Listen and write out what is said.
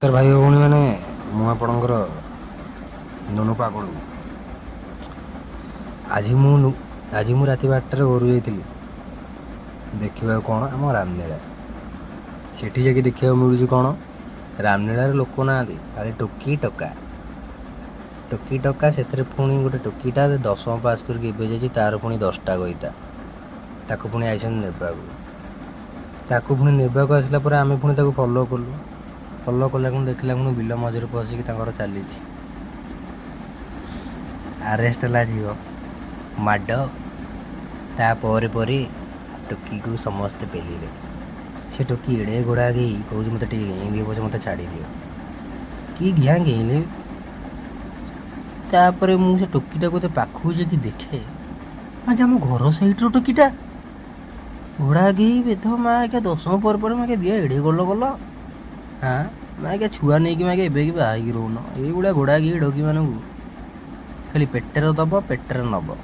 ତାର ଭାଇ ଭଉଣୀ ମାନେ ମୁଁ ଆପଣଙ୍କର ନୁନୁ ପାଗଳୁ। ଆଜି ମୁଁ ରାତି 12ଟାରେ ଘରୁ ଯାଇଥିଲି ଦେଖିବାକୁ କ'ଣ ଆମ ରାମନୀଳା। ସେଠି ଯାଇକି ଦେଖିବାକୁ ମିଳୁଛି କ'ଣ, ରାମନୀଳାରେ ଲୋକ ନାହାନ୍ତି, ଖାଲି ଟୋକି ଟୋକା। ଟୋକି ଟୋକା, ସେଥିରେ ପୁଣି ଗୋଟେ ଟୋକିଟା 10ମ ପାସ୍ କରିକି ଏବେ ଯାଇଛି, ତାର ପୁଣି 10ଟା ଗଇତା। ତାକୁ ପୁଣି ଆଇଛନ୍ତି ନେବାକୁ। ତାକୁ ପୁଣି ନେବାକୁ ଆସିଲା ପରେ ଆମେ ପୁଣି ତାକୁ ଫଲୋ କଲୁ। ଫଲୋ କଲା ପୁଣି ଦେଖିଲା ପୁଣି ବିଲ ମଝିରେ ପଶିକି ତାଙ୍କର ଚାଲିଛି। ଆରେଷ୍ଟ ହେଲା ଝିଅ, ମାଡ଼, ତାପରେ ପରେ ଟୋକିକୁ ସମସ୍ତେ ପେଲିଲେ। ସେ ଟୋକି ଏଡ଼େ ଗୋଡ଼ା ଗେଇ କହୁଛି ମୋତେ ଟିକେ ଗେଇଁଦିଅ ପଛେ, ମୋତେ ଛାଡ଼ିଦିଅ। କି ଘିଆଁ ଗେଇଁଲେ। ତାପରେ ମୁଁ ସେ ଟୋକିଟାକୁ ଏତେ ପାଖକୁ ଯାଇକି ଦେଖେ, ଆଜ୍ଞା ଆମ ଘର ସାଇଡ଼ର ଟୋକିଟା। ଘୋଡ଼ା ଗେଇ ବେଧ ମା ଆଜ୍ଞା 10ମ ପରେ ମାକେ ଦିଅ ଏଡ଼େ ଗଲ ହାଁ ମା ଆଜ୍ଞା ଛୁଆ ନେଇକି ମାକେ ଏବେ କି ବାହା ହେଇକି ରହୁନ। ଏଇଭଳିଆ ଘୋଡ଼ା ଗେଇ ଡଗିମାନଙ୍କୁ ଖାଲି ପେଟରେ ଦବ, ପେଟରେ ନବ।